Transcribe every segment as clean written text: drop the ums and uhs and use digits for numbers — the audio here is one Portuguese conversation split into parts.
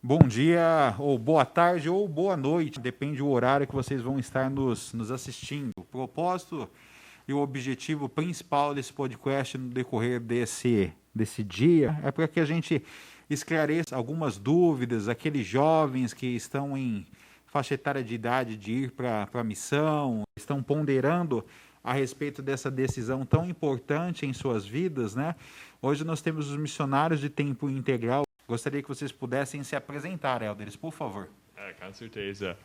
Bom dia, ou boa tarde, ou boa noite, depende do horário que vocês vão estar nos assistindo. O propósito e o objetivo principal desse podcast no decorrer desse dia é para que a gente esclareça algumas dúvidas, aqueles jovens que estão em faixa etária de idade de ir para a missão, estão ponderando a respeito dessa decisão tão importante em suas vidas, né? Hoje nós temos os missionários de tempo integral. Gostaria que vocês pudessem se apresentar, Elders, por favor. Com certeza.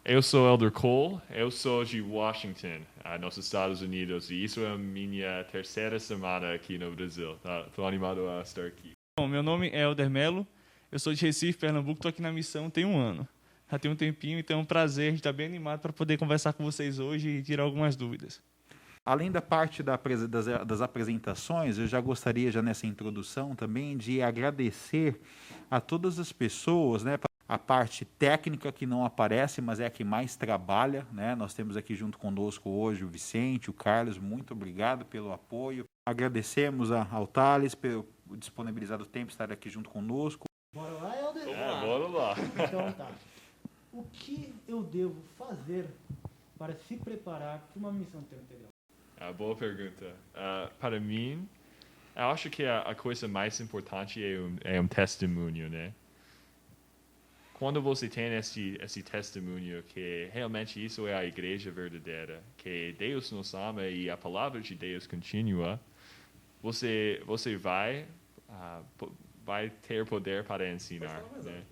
Eu sou Elder Cole, eu sou de Washington, nos Estados Unidos, e isso é a minha terceira semana aqui no Brasil. Estou animado a estar aqui. Bom, meu nome é Elder Melo, eu sou de Recife, Pernambuco, estou aqui na missão tem um ano. Já tem um tempinho, então é um prazer, a gente está bem animado para poder conversar com vocês hoje e tirar algumas dúvidas. Além da parte das apresentações, eu já gostaria, já nessa introdução também, de agradecer a todas as pessoas, né, a parte técnica que não aparece, mas é a que mais trabalha, né? Nós temos aqui junto conosco hoje o Vicente, o Carlos, muito obrigado pelo apoio. Agradecemos ao Thales pelo disponibilizado tempo estar aqui junto conosco. Bora lá, Helder? Bora lá. Então tá. O que eu devo fazer para se preparar para uma missão tempo integral? Boa pergunta. Para mim, eu acho que a coisa mais importante é um testemunho, né? Quando você tem esse testemunho que realmente isso é a igreja verdadeira, que Deus nos ama e a palavra de Deus continua, você vai ter poder para ensinar, né?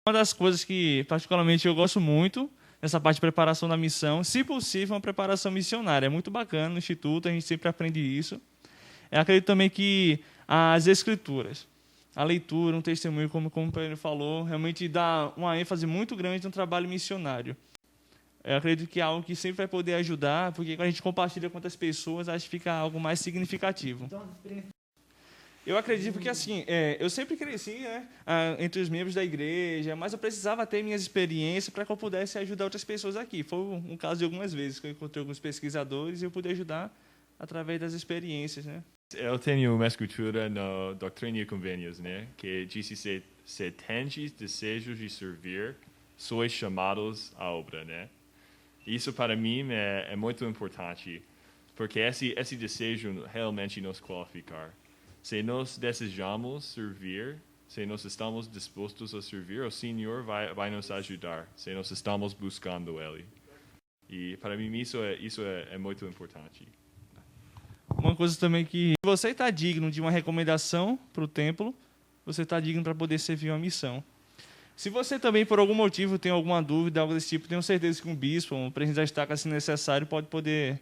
Uma das coisas que particularmente eu gosto muito nessa parte de preparação da missão, se possível, uma preparação missionária. É muito bacana no Instituto, a gente sempre aprende isso. Eu acredito também que as escrituras, a leitura, um testemunho, como o Pedro falou, realmente dá uma ênfase muito grande no trabalho missionário. Eu acredito que é algo que sempre vai poder ajudar, porque quando a gente compartilha com outras pessoas, acho que fica algo mais significativo. Então, as experiências. Eu acredito que, assim, eu sempre cresci, né, entre os membros da igreja, mas eu precisava ter minhas experiências para que eu pudesse ajudar outras pessoas aqui. Foi um caso de algumas vezes que eu encontrei alguns pesquisadores e eu pude ajudar através das experiências, né? Eu tenho uma escritura na Doutrina e Convênios, né, que diz que se tendes desejos de servir, sois chamados à obra, né? Isso para mim é muito importante, porque esse desejo realmente nos qualificar. Se nós desejamos servir, se nós estamos dispostos a servir, o Senhor vai nos ajudar, se nós estamos buscando Ele. E para mim isso é muito importante. Uma coisa também que se você está digno de uma recomendação para o templo, você está digno para poder servir uma missão. Se você também, por algum motivo, tem alguma dúvida, algo desse tipo, tenho certeza que um bispo, um presidente da estaca, se necessário, pode poder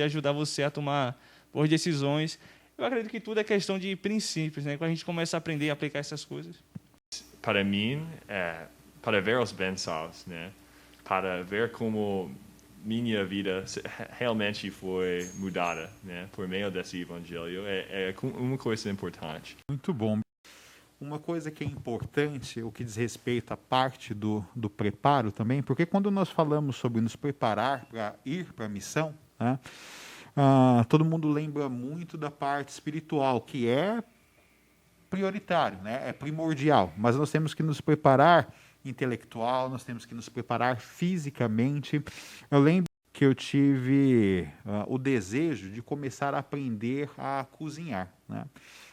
ajudar você a tomar boas decisões. Eu acredito que tudo é questão de princípios, né? Quando a gente começa a aprender a aplicar essas coisas. Para mim, para ver os bênçãos, né? Para ver como minha vida realmente foi mudada, né? Por meio desse evangelho, é uma coisa importante. Muito bom. Uma coisa que é importante, o que diz respeito à parte do preparo também, porque quando nós falamos sobre nos preparar para ir para a missão, né? Todo mundo lembra muito da parte espiritual, que é prioritário, né? É primordial, mas nós temos que nos preparar intelectual, nós temos que nos preparar fisicamente. Eu lembro que eu tive o desejo de começar a aprender a cozinhar, né?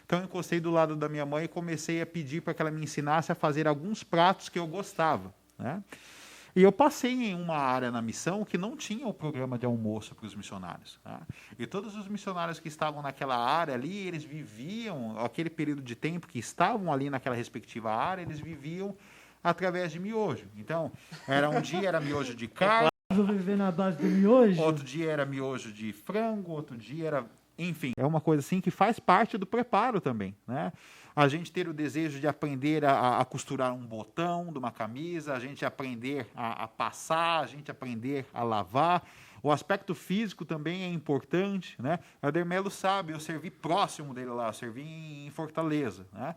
Então eu encostei do lado da minha mãe e comecei a pedir para que ela me ensinasse a fazer alguns pratos que eu gostava, né? E eu passei em uma área na missão que não tinha o programa de almoço para os missionários, tá? E todos os missionários que estavam naquela área ali, eles viviam, aquele período de tempo que estavam ali naquela respectiva área, eles viviam através de miojo. Então, um dia era miojo de carne, Vou viver na base do miojo? outro dia era miojo de frango, outro dia era... Enfim, é uma coisa assim que faz parte do preparo também, né? A gente ter o desejo de aprender a costurar um botão de uma camisa, a gente aprender a passar, a gente aprender a lavar. O aspecto físico também é importante, né? O Adermelo sabe, eu servi próximo dele lá, eu servi em Fortaleza, né?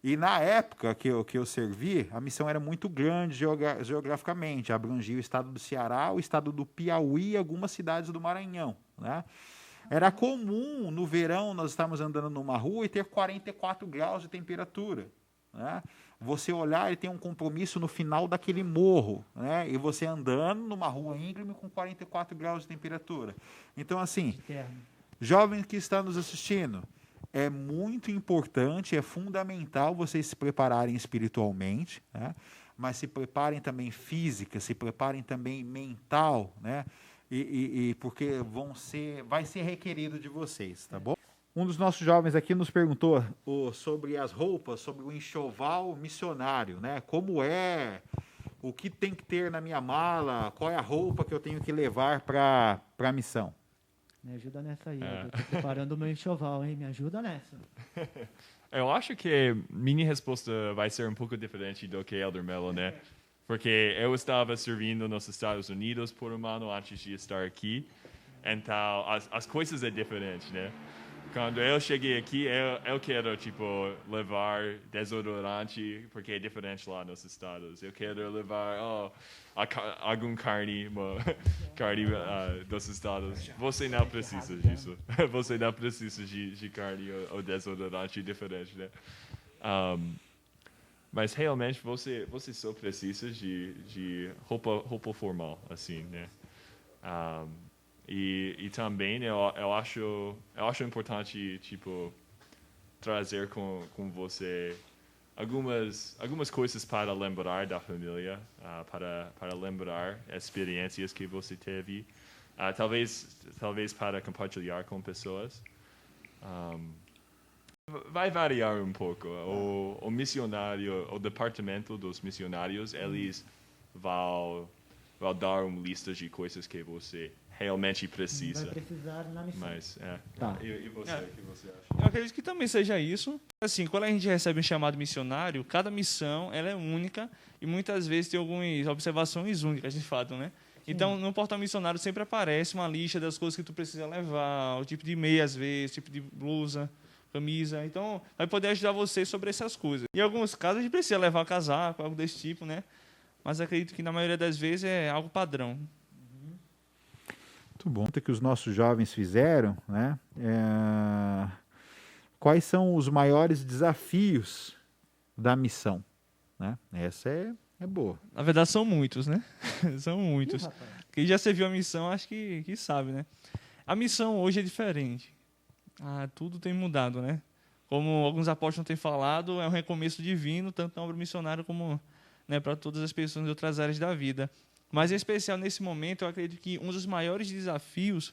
E na época que eu servi, a missão era muito grande geograficamente, abrangia o estado do Ceará, o estado do Piauí e algumas cidades do Maranhão, né? Era comum, no verão, nós estávamos andando numa rua e ter 44 graus de temperatura, né? você olhar e tem um compromisso no final daquele morro, né? E você andando numa rua íngreme com 44 graus de temperatura. Então, assim, De terno. jovens que estão nos assistindo, é muito importante, é fundamental vocês se prepararem espiritualmente, né? Mas se preparem também física, se preparem também mental, né? Porque vai ser requerido de vocês, tá bom? Um dos nossos jovens aqui nos perguntou sobre as roupas, sobre o enxoval missionário, né? Como é, o que tem que ter na minha mala, qual é a roupa que eu tenho que levar para a missão. Me ajuda nessa aí. Eu tô preparando o meu enxoval, hein? Me ajuda nessa. Eu acho que minha resposta vai ser um pouco diferente do que Elder Mello, né? Porque eu estava servindo nos Estados Unidos por um ano antes de estar aqui, então as coisas é diferente, né? Quando eu cheguei aqui, eu quero, tipo, levar desodorante, porque é diferente lá nos Estados. Eu quero levar algum carne dos Estados. Você não precisa disso. Você não precisa de carne ou desodorante diferente, né? Mas realmente você só precisa de roupa formal, assim, né? E também eu acho importante, tipo, trazer com você algumas coisas para lembrar da família, para lembrar experiências que você teve, talvez para compartilhar com pessoas. Vai variar um pouco. O missionário, o departamento dos missionários, eles vão dar uma lista de coisas que você realmente precisa. Vai precisar na missão. Mas, Tá. E você, o que você acha? Eu acredito que também seja isso. Assim, quando a gente recebe um chamado missionário, cada missão ela é única e muitas vezes tem algumas observações únicas, de fato, né? Então, no portal missionário sempre aparece uma lista das coisas que tu precisa levar, o tipo de meia, às vezes, tipo de blusa, camisa. Então, vai poder ajudar você sobre essas coisas. Em alguns casos, a gente precisa levar casaco, algo desse tipo, né? Mas acredito que na maioria das vezes é algo padrão. Muito bom. Que os nossos jovens fizeram, né? Quais são os maiores desafios da missão? Né? Essa é boa. Na verdade, são muitos, né? São Ih, muitos. rapaz. Quem já serviu a missão, acho que sabe, né? A missão hoje é diferente. Tudo tem mudado, né? Como alguns apóstolos têm falado, é um recomeço divino, tanto na obra missionária como, né, para todas as pessoas de outras áreas da vida. Mas, em especial, nesse momento, eu acredito que um dos maiores desafios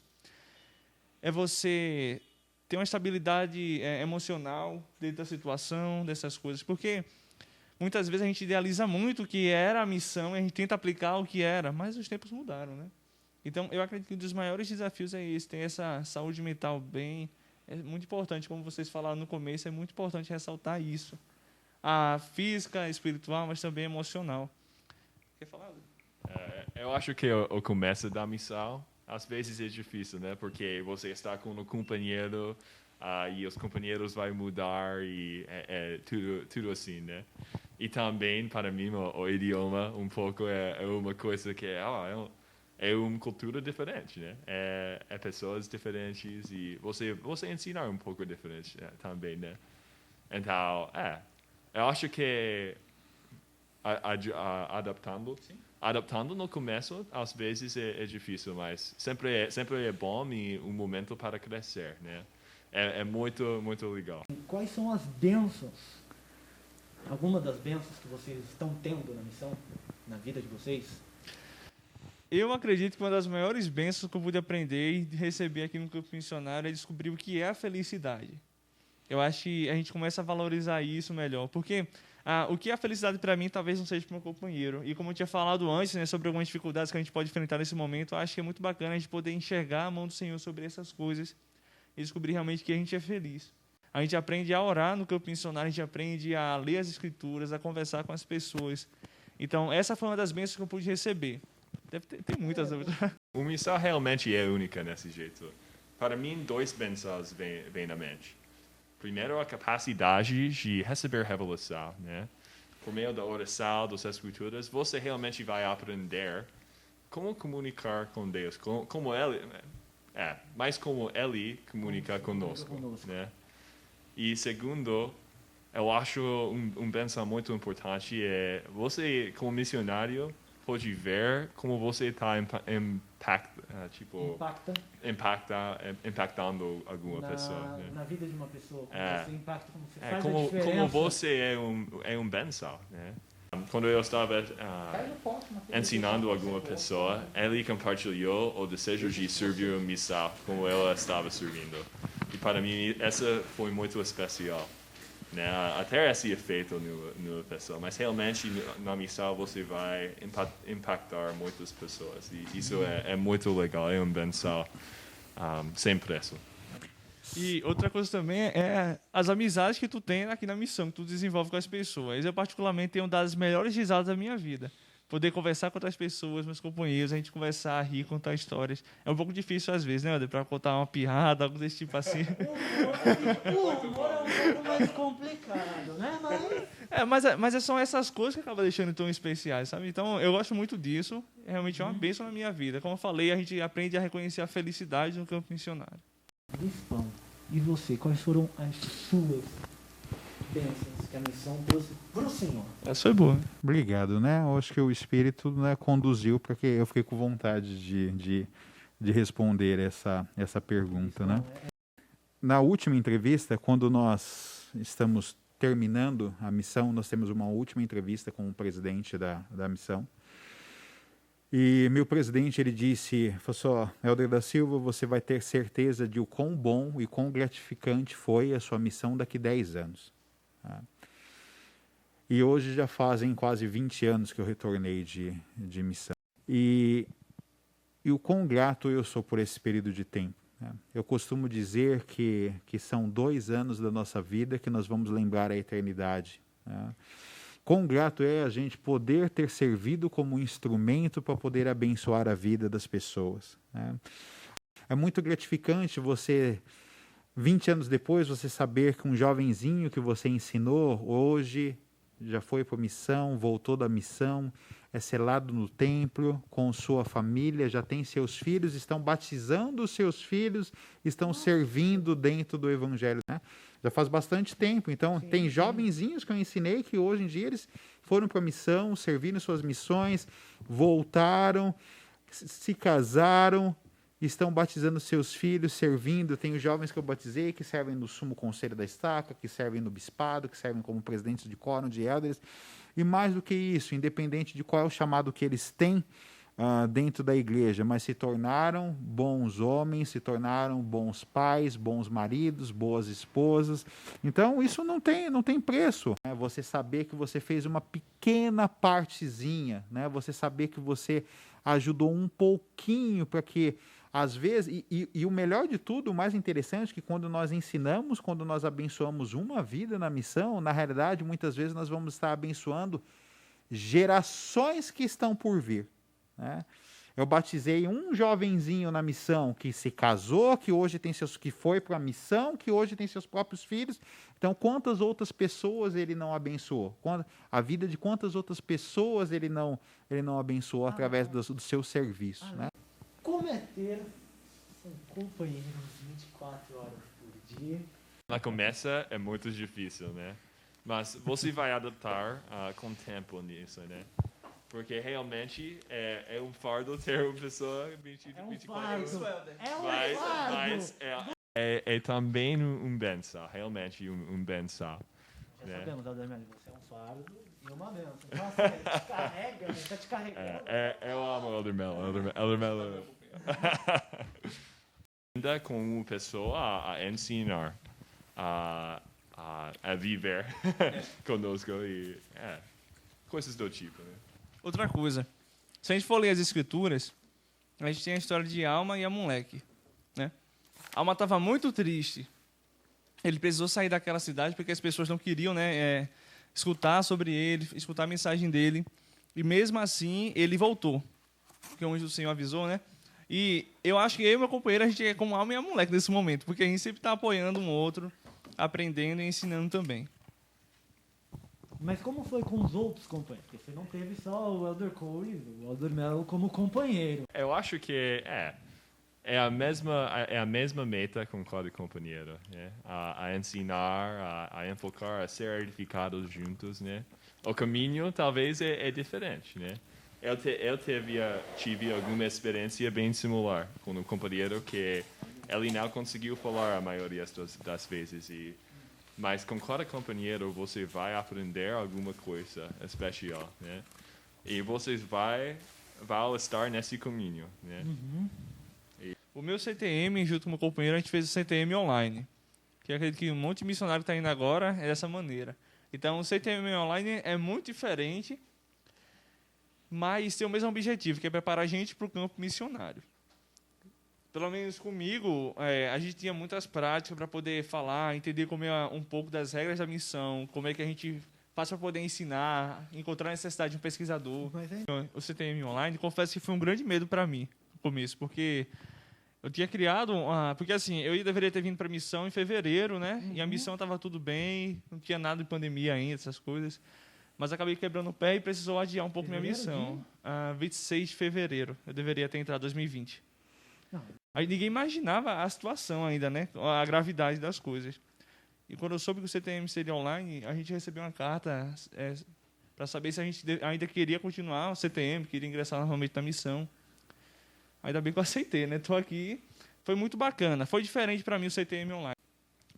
é você ter uma estabilidade emocional dentro da situação, dessas coisas. Porque muitas vezes a gente idealiza muito o que era a missão e a gente tenta aplicar o que era, mas os tempos mudaram, né? Então, eu acredito que um dos maiores desafios é esse, ter essa saúde mental bem. É muito importante, como vocês falaram no começo, é muito importante ressaltar isso. A física, espiritual, mas também emocional. Quer falar, Luiz? Eu acho que o começo da missão, às vezes é difícil, né? Porque você está com um companheiro e os companheiros vão mudar e tudo assim, né? E também, para mim, o idioma um pouco é uma coisa que é uma cultura diferente, né? É pessoas diferentes e você ensinar um pouco diferente também, né? Então, eu acho que adaptando no começo, às vezes é difícil, mas sempre é bom e um momento para crescer, né? É muito, muito legal. Quais são as bênçãos? Alguma das bênçãos que vocês estão tendo na missão, na vida de vocês? Eu acredito que uma das maiores bênçãos que eu pude aprender e receber aqui no campo missionário é descobrir o que é a felicidade. Eu acho que a gente começa a valorizar isso melhor, porque o que é a felicidade para mim talvez não seja para o meu companheiro. E como eu tinha falado antes, né, sobre algumas dificuldades que a gente pode enfrentar nesse momento, eu acho que é muito bacana a gente poder enxergar a mão do Senhor sobre essas coisas e descobrir realmente que a gente é feliz. A gente aprende a orar no campo missionário, a gente aprende a ler as escrituras, a conversar com as pessoas. Então, essa foi uma das bênçãos que eu pude receber. Deve ter tem muitas outras. Uma missão realmente é única nesse jeito. Para mim, 2 bênçãos vêm na mente. Primeiro, a capacidade de receber revelação, né? Por meio da oração, das escrituras, você realmente vai aprender como comunicar com Deus, como Ele, mais como Ele comunica conosco, né? E segundo, eu acho benção muito importante é você, como missionário, pode ver como você está impactando alguma pessoa. Né? Na vida de uma pessoa, como você impacta, como você faz a como diferença. você é benção, né? Quando eu estava ensinando alguma pessoa, ele compartilhou o desejo de servir a missão como ela estava servindo. E para mim, essa foi muito especial. Né? Até esse efeito na pessoa, mas realmente na missão você vai impactar muitas pessoas. E isso é muito legal, é uma benção sem preço. E outra coisa também é as amizades que tu tem aqui na missão, que tu desenvolve com as pessoas. Eu, particularmente, tenho das melhores risadas da minha vida. Poder conversar com outras pessoas, meus companheiros, a gente conversar, rir, contar histórias. É um pouco difícil às vezes, né, André? Pra contar uma piada, algo desse tipo assim. O humor é um pouco mais complicado, né? Mas são essas coisas que acabam deixando tão especiais, sabe? Então, eu gosto muito disso. Realmente é uma bênção na minha vida. Como eu falei, a gente aprende a reconhecer a felicidade no campo missionário. Bispão, e você, quais foram as suas bênçãos que a missão trouxe para o Senhor? Essa foi boa. Obrigado, né? Eu acho que o Espírito, né, conduziu para que eu fiquei com vontade de responder essa pergunta, né? Na última entrevista, quando nós estamos terminando a missão, nós temos uma última entrevista com o presidente da missão. E meu presidente, ele disse, falou assim, Helder da Silva, você vai ter certeza de o quão bom e quão gratificante foi a sua missão daqui 10 anos. Tá? E hoje já fazem quase 20 anos que eu retornei de missão. E o quão grato eu sou por esse período de tempo. Né? Eu costumo dizer que são 2 anos da nossa vida que nós vamos lembrar a eternidade. Né? Quão grato é a gente poder ter servido como instrumento para poder abençoar a vida das pessoas. Né? É muito gratificante você, 20 anos depois, você saber que um jovenzinho que você ensinou, hoje já foi para a missão, voltou da missão, é selado no templo, com sua família, já tem seus filhos, estão batizando os seus filhos, estão servindo dentro do Evangelho. Né? Já faz bastante tempo. Então, tem jovenzinhos que eu ensinei que hoje em dia eles foram para a missão, serviram suas missões, voltaram, se casaram, estão batizando seus filhos, servindo. Tenho jovens que eu batizei que servem no Sumo Conselho da Estaca, que servem no Bispado, que servem como presidentes de quórum, de elders. E mais do que isso, independente de qual é o chamado que eles têm dentro da igreja, mas se tornaram bons homens, se tornaram bons pais, bons maridos, boas esposas. Então, isso não tem preço. Né? Você saber que você fez uma pequena partezinha, né? Você saber que você ajudou um pouquinho para que, às vezes, e o melhor de tudo, o mais interessante, que quando nós ensinamos, quando nós abençoamos uma vida na missão, na realidade, muitas vezes nós vamos estar abençoando gerações que estão por vir. Né? Eu batizei um jovenzinho na missão que se casou, que hoje tem que foi para a missão, que hoje tem seus próprios filhos. Então, quantas outras pessoas ele não abençoou? A vida de quantas outras pessoas ele não abençoou através do seu serviço? Né? Como é ter um companheiro 24 horas por dia? Na começa é muito difícil, né? Mas você vai adaptar com o tempo nisso, né? Porque realmente é um fardo ter uma pessoa 24 horas. Mas é também um benção, realmente um benção. Já né? sabemos, Aldermelli, você é um fardo e uma bênção. Nossa, ele te carrega, ele tá te carregando. Eu amo o Aldermelli. Ainda com uma pessoa a ensinar a viver conosco e coisas do tipo, né? Outra coisa, se a gente for ler as escrituras, a gente tem a história de Alma e a moleque, né? Alma estava muito triste. Ele precisou sair daquela cidade porque as pessoas não queriam, né, escutar sobre ele, escutar a mensagem dele. E mesmo assim, ele voltou, porque o anjo do Senhor avisou, né? E eu acho que eu e meu companheiro, a gente é como Alma e a moleque nesse momento, porque a gente sempre está apoiando um outro, aprendendo e ensinando também. Mas como foi com os outros companheiros? Porque você não teve só o Elder Cole, o Elder Mello como companheiro. Eu acho que É a mesma meta com cada companheiro, né? A ensinar, a enfocar, a ser edificados juntos, né? O caminho talvez é diferente, né? Eu tive alguma experiência bem similar com um companheiro que ele não conseguiu falar a maioria das vezes, mas com cada companheiro você vai aprender alguma coisa especial, né? E vocês vão estar nesse caminho, né? O meu CTM, junto com o meu companheiro, a gente fez o CTM online. Que eu acredito que um monte de missionário que está indo agora é dessa maneira. Então, o CTM online é muito diferente, mas tem o mesmo objetivo, que é preparar a gente para o campo missionário. Pelo menos comigo, a gente tinha muitas práticas para poder falar, entender como é um pouco das regras da missão, como é que a gente faz para poder ensinar, encontrar a necessidade de um pesquisador. O CTM online, confesso que foi um grande medo para mim no começo, porque eu tinha criado porque assim, eu deveria ter vindo para a missão em fevereiro, né? E a missão estava tudo bem, não tinha nada de pandemia ainda, essas coisas. Mas acabei quebrando o pé e precisou adiar um pouco minha missão. 26 de fevereiro, eu deveria ter entrado em 2020. Não. Aí ninguém imaginava a situação ainda, né? A gravidade das coisas. E quando eu soube que o CTM seria online, a gente recebeu uma carta para saber se a gente ainda queria continuar o CTM, queria ingressar novamente na missão. Ainda bem que eu aceitei, né? Estou aqui. Foi muito bacana. Foi diferente para mim o CTM online.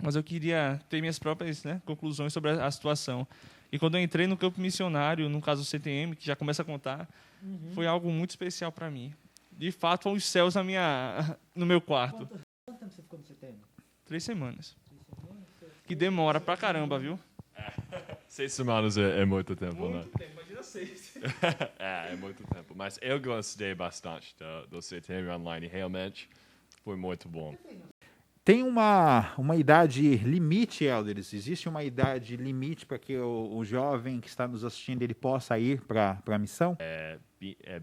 Mas eu queria ter minhas próprias, né, conclusões sobre a situação. E quando eu entrei no campo missionário, no caso do CTM, que já começa a contar, foi algo muito especial para mim. De fato, foram os céus no meu quarto. Quanto tempo você ficou no CTM? 3 semanas. Que demora pra caramba, viu? 6 semanas é muito tempo, né? Muito tempo, imagina 6. É muito tempo. Mas eu gostei bastante do CTM online. Realmente foi muito bom. Tem uma idade limite, Elders? Existe uma idade limite para que o jovem que está nos assistindo ele possa ir para a missão? É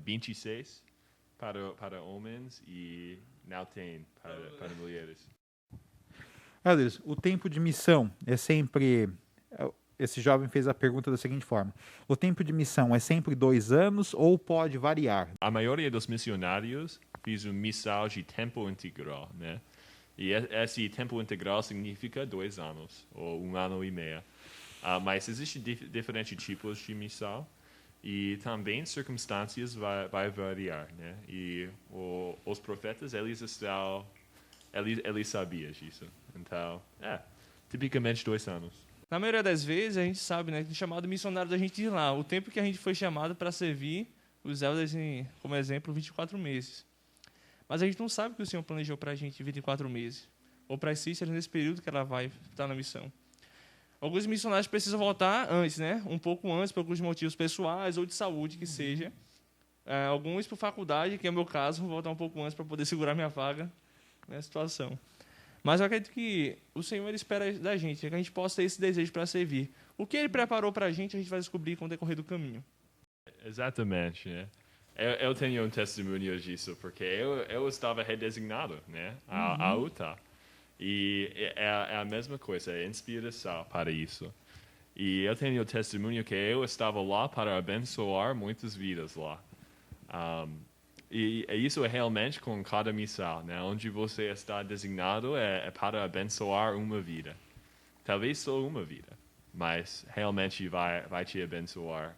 26 para homens e não tem para mulheres. Elders, o tempo de missão é sempre... Esse jovem fez a pergunta da seguinte forma: o tempo de missão é sempre 2 anos ou pode variar? A maioria dos missionários fez uma missão de tempo integral, né? E esse tempo integral significa 2 anos ou 1 ano e meio. Mas existem diferentes tipos de missão e também circunstâncias vai variar, né? E os profetas eles sabiam disso. Então, tipicamente 2 anos. Na maioria das vezes, a gente sabe, né, que o chamado missionário da gente ir lá, o tempo que a gente foi chamado para servir os elders, como exemplo, 24 meses. Mas a gente não sabe que o Senhor planejou para a gente 24 meses. Ou para as sisters nesse período que ela vai estar na missão. Alguns missionários precisam voltar antes, né? Um pouco antes, por alguns motivos pessoais ou de saúde, que seja. Alguns por faculdade, que é o meu caso, vou voltar um pouco antes para poder segurar minha vaga nessa situação. Mas eu acredito que o Senhor ele espera da gente, que a gente possa ter esse desejo para servir. O que Ele preparou para a gente vai descobrir com o decorrer do caminho. Exatamente, né? Eu tenho um testemunho disso, porque eu estava redesignado, né, a Utah. E é a mesma coisa, é inspiração para isso. E eu tenho o testemunho que eu estava lá para abençoar muitas vidas lá. E isso é realmente com cada missão, né? Onde você está designado é para abençoar uma vida. Talvez só uma vida, mas realmente vai te abençoar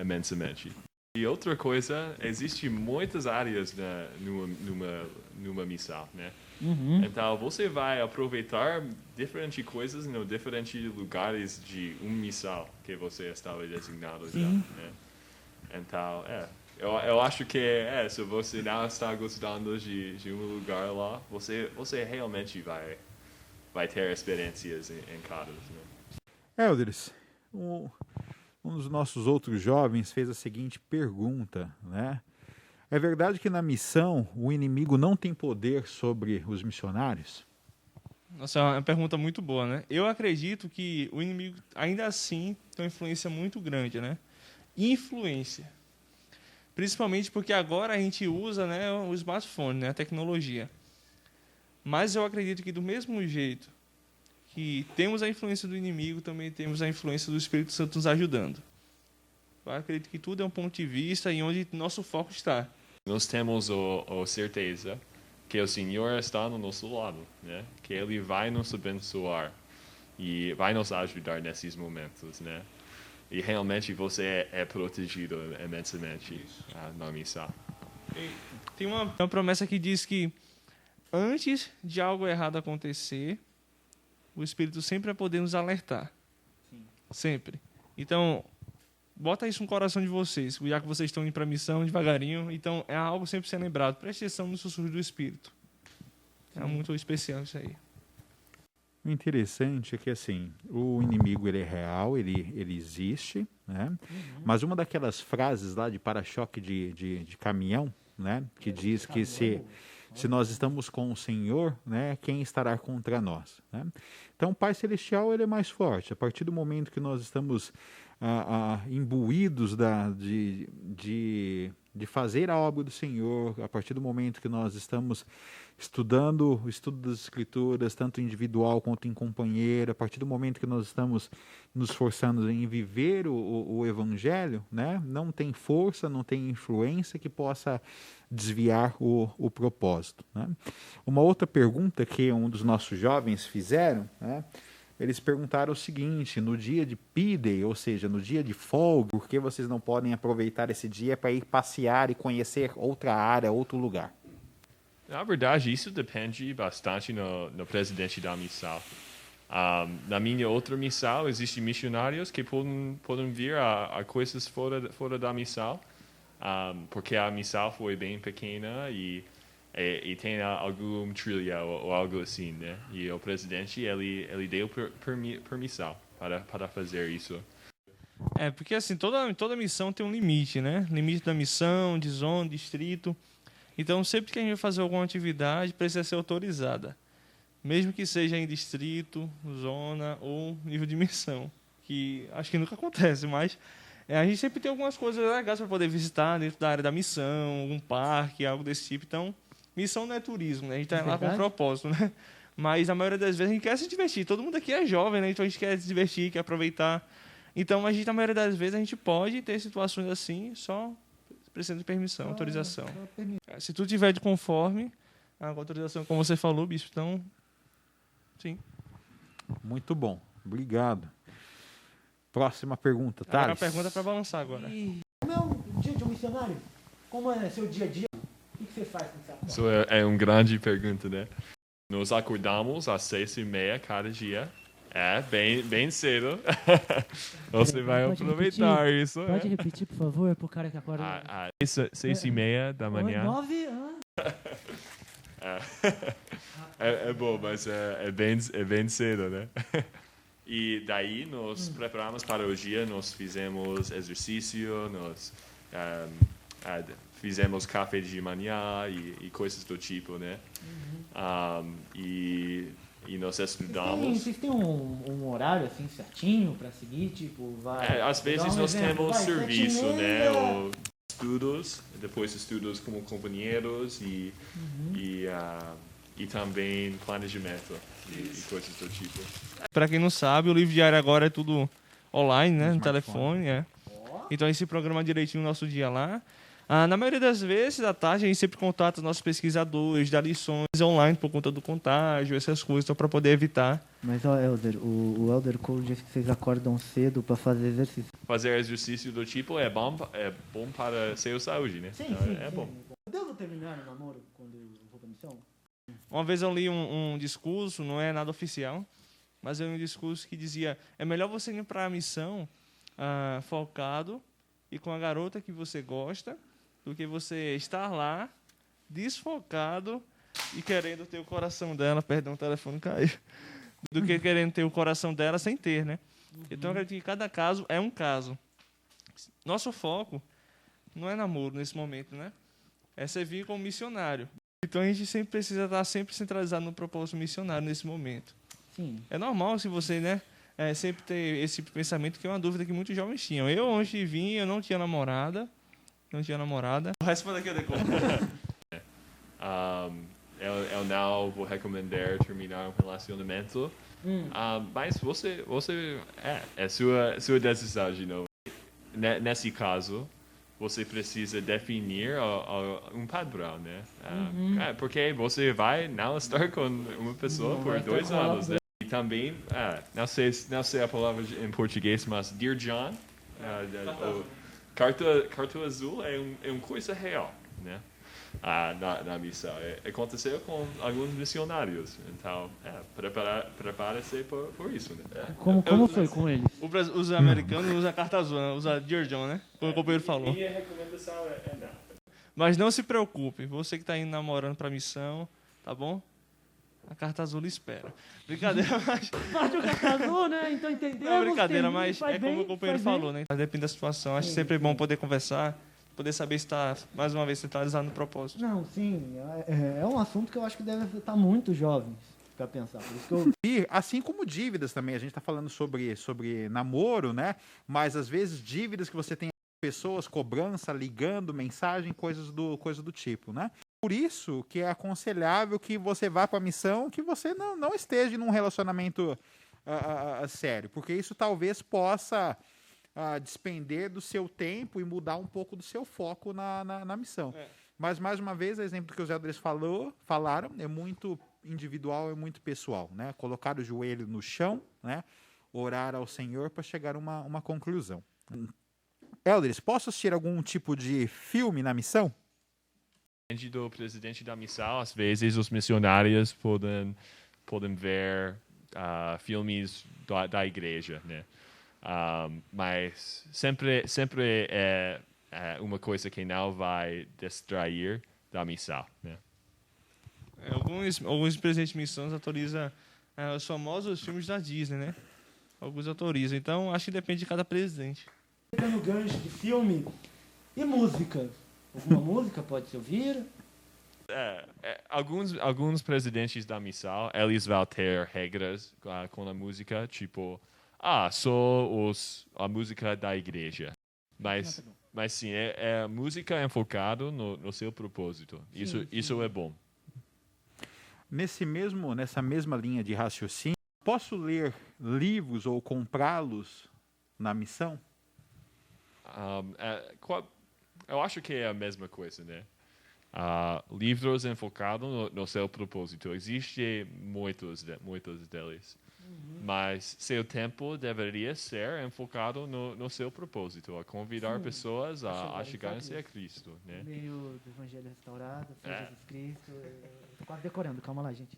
imensamente. E outra coisa, existem muitas áreas numa missão, né? Então, você vai aproveitar diferentes coisas em diferentes lugares de uma missão que você estava designado já, né? Então, eu acho que se você não está gostando de um lugar lá, você realmente vai ter experiências em cada, né? Elders, um dos nossos outros jovens fez a seguinte pergunta, né? É verdade que na missão o inimigo não tem poder sobre os missionários? Nossa, é uma pergunta muito boa, né? Eu acredito que o inimigo, ainda assim, tem uma influência muito grande, né? Influência. Principalmente porque agora a gente usa, né, o smartphone, né, a tecnologia. Mas eu acredito que do mesmo jeito que temos a influência do inimigo, também temos a influência do Espírito Santo nos ajudando. Eu acredito que tudo é um ponto de vista e onde nosso foco está. Nós temos a certeza que o Senhor está no nosso lado, né? Que Ele vai nos abençoar e vai nos ajudar nesses momentos, né? E realmente você é protegido imensamente na missão. Tem uma promessa que diz que antes de algo errado acontecer, o Espírito sempre vai poder nos alertar. Sim. Sempre. Então, bota isso no coração de vocês, já que vocês estão indo para a missão devagarinho. Então, é algo sempre ser lembrado. Preste atenção nos sussurros do Espírito. É muito especial isso aí. O interessante é que, assim, o inimigo ele é real, ele existe, né? Mas uma daquelas frases lá de para-choque de caminhão, né? Que diz que se nós estamos com o Senhor, né? Quem estará contra nós, né? Então, o Pai Celestial ele é mais forte. A partir do momento que nós estamos imbuídos de fazer a obra do Senhor, a partir do momento que nós estamos estudando o estudo das Escrituras, tanto individual quanto em companheiro, a partir do momento que nós estamos nos esforçando em viver o Evangelho, né? Não tem força, não tem influência que possa desviar o propósito, né? Uma outra pergunta que um dos nossos jovens fizeram, né? Eles perguntaram o seguinte: no dia de P-Day, ou seja, no dia de folga, por que vocês não podem aproveitar esse dia para ir passear e conhecer outra área, outro lugar? Na verdade, isso depende bastante no presidente da missão. Na minha outra missão, existem missionários que podem vir a coisas fora da missão, porque a missão foi bem pequena e tem algum trilha ou algo assim, né? E o presidente, ele deu permissão para fazer isso. Porque assim, toda missão tem um limite, né? Limite da missão, de zona, distrito. Então, sempre que a gente vai fazer alguma atividade, precisa ser autorizada. Mesmo que seja em distrito, zona ou nível de missão. Que acho que nunca acontece, mas a gente sempre tem algumas coisas legais para poder visitar dentro da área da missão, algum parque, algo desse tipo. Então, missão não é turismo, né? A gente está lá com um propósito, né? Mas a maioria das vezes a gente quer se divertir. Todo mundo aqui é jovem, né? Então a gente quer se divertir, quer aproveitar. Então, a maioria das vezes a gente pode ter situações assim, só precisando de permissão, autorização. Se tudo tiver de conforme, a autorização, como você falou, bispo, então, sim. Muito bom, obrigado. Próxima pergunta, Thales. Agora a pergunta é para balançar agora. Como é o dia de um missionário? Como é seu dia a dia? O que você faz quando você acorda? Isso é uma grande pergunta, né? Nós acordamos às 6:30 cada dia. Bem cedo. Você vai Pode aproveitar repetir? isso. Pode repetir, por favor, pro cara que acorda. 6:30 da manhã. 9 É bom, mas é bem cedo, né? E daí nós preparamos para o dia, nós fizemos exercício, nós fizemos café de manhã e coisas do tipo, né? E nós estudamos. Vocês têm um horário assim certinho para seguir? Tipo, Às vezes nós temos serviço, 7:30. né? Ou depois estudos como companheiros e também planejamento e coisas do tipo. Para quem não sabe, o livro diário agora é tudo online, né? No smartphone. telefone, Então a gente se programa direitinho o nosso dia lá. Na maioria das vezes, à tarde, a gente sempre contata os nossos pesquisadores, dá lições online por conta do contágio, essas coisas, então, para poder evitar. Mas, Elder, o Elder Cole disse que vocês acordam cedo para fazer exercício. Fazer exercício do tipo é bom para sua saúde, né? Sim, Então, sim. é bom. Eu devo terminar o namoro quando eu vou pra missão? Uma vez eu li um discurso, não é nada oficial, mas é um discurso que dizia: é melhor você ir para a missão focado e com a garota que você gosta, do que você estar lá desfocado e querendo ter o coração dela, perdão, o telefone caiu, do que querendo ter o coração dela sem ter, né? Então, eu acredito que cada caso é um caso. Nosso foco não é namoro nesse momento, né? É servir como missionário. Então, a gente sempre precisa estar sempre centralizado no propósito missionário nesse momento. Sim. É normal se você, né, sempre ter esse tipo de pensamento, que é uma dúvida que muitos jovens tinham. Eu, antes de vir, eu não tinha namorada. Responda aqui, Adeco. Eu não vou recomendar terminar um relacionamento, mas é sua decisão de novo. Nesse caso, você precisa definir um padrão, né? Porque você vai não estar com uma pessoa por 2 anos, né? E também, não sei a palavra em português, mas Dear John, carta azul é uma coisa real, né? Na missão. Aconteceu com alguns missionários. Então, prepara-se por isso, né? Como foi com eles? Os americanos usam a carta azul, né? Usa Dear John, né? Como o companheiro falou. Minha recomendação é não. Mas não se preocupe, você que está indo namorando para a missão, tá bom? A carta azul espera. Brincadeira, mas... Parte o carta azul, né? Então entendemos. Não, brincadeira, entendi, mas faz é como bem, o companheiro faz falou, bem. né? Depende da situação. Acho sempre bom poder conversar, poder saber se está, mais uma vez, centralizado no propósito. Não, sim. É um assunto que eu acho que deve afetar muito jovens para pensar. Por isso que eu... E assim como dívidas também, a gente está falando sobre namoro, né? Mas às vezes dívidas que você tem pessoas, cobrança, ligando, mensagem, coisa do tipo, né? Por isso que é aconselhável que você vá para a missão, que você não esteja num relacionamento sério, porque isso talvez possa despender do seu tempo e mudar um pouco do seu foco na missão. Mas, mais uma vez, o exemplo que os elders falaram é muito individual, é muito pessoal, né? Colocar o joelho no chão, né? Orar ao Senhor para chegar a uma conclusão. Elders, posso assistir algum tipo de filme na missão? Depende do presidente da missão. Às vezes, os missionários podem ver filmes da igreja, né? Mas sempre é uma coisa que não vai distrair da missão, né? Alguns presidentes de missões autorizam os famosos filmes da Disney, né? Alguns autorizam. Então, acho que depende de cada presidente. Pegando gancho de filme e música. Alguma música pode se ouvir? Alguns presidentes da missão, eles vão ter regras com a música, tipo, só a música da igreja. Mas sim, a música enfocada no seu propósito. Isso é bom. Nessa mesma linha de raciocínio, posso ler livros ou comprá-los na missão? Eu acho que é a mesma coisa, né? Livros enfocados no seu propósito. Existem muitos deles. Mas seu tempo deveria ser enfocado no seu propósito, a convidar pessoas a chegarem a Cristo, né? Meio do Evangelho Restaurado, foi Jesus Cristo. Tô quase decorando, calma lá, gente.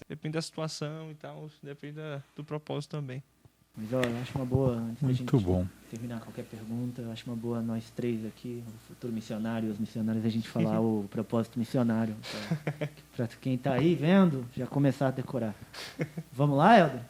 Depende da situação e tal, depende do propósito também. Mas ó, eu acho uma boa, antes da Muito gente bom. terminar qualquer pergunta, eu acho uma boa nós três aqui, o futuro missionário, os missionários, a gente falar o propósito missionário. Para quem tá aí vendo, já começar a decorar. Vamos lá, Helder?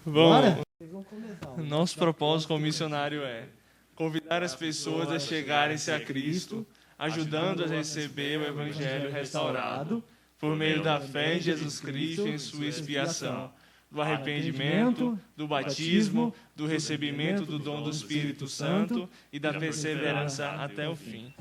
Bora? Vocês vão começar. Nosso propósito como missionário é convidar as pessoas a chegarem-se a Cristo, ajudando-as a receber o Evangelho restaurado, por meio da fé em Jesus Cristo e em sua expiação, do arrependimento, do batismo, do recebimento do dom do Espírito Santo e da perseverança até o fim.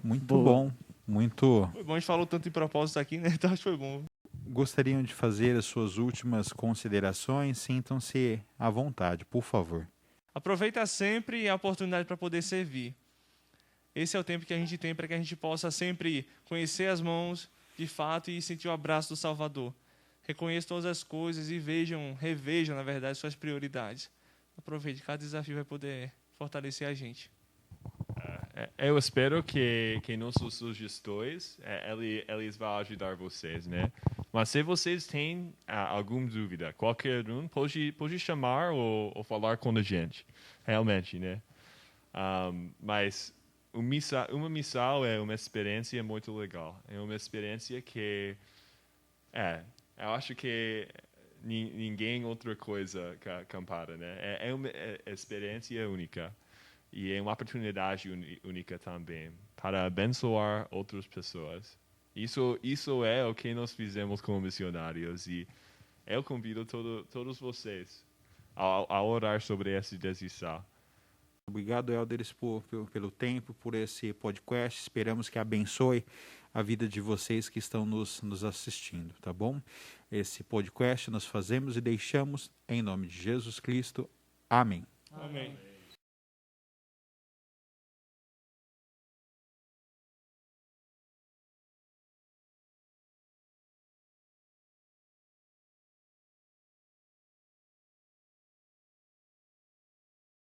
Muito bom. Muito. Foi bom, a gente falou tanto em propósito aqui, né? Então acho que foi bom. Gostariam de fazer as suas últimas considerações? Sintam-se à vontade, por favor. Aproveita sempre a oportunidade para poder servir. Esse é o tempo que a gente tem para que a gente possa sempre conhecer as mãos de fato e sentir o abraço do Salvador. Reconheça todas as coisas e revejam, na verdade, suas prioridades. Aproveite, cada desafio vai poder fortalecer a gente. Eu espero que nossos sugestões eles vão ajudar vocês, né? Mas se vocês têm alguma dúvida, qualquer um pode chamar ou falar com a gente, realmente, né? Mas uma missão é uma experiência muito legal. É uma experiência que eu acho que ninguém outra coisa compara, né? É uma experiência única e é uma oportunidade única também para abençoar outras pessoas. Isso é o que nós fizemos como missionários e eu convido todos vocês a orar sobre essa decisão. Obrigado, Elders, pelo tempo, por esse podcast. Esperamos que abençoe a vida de vocês que estão nos assistindo, tá bom? Esse podcast nós fazemos e deixamos em nome de Jesus Cristo. Amém. Amém.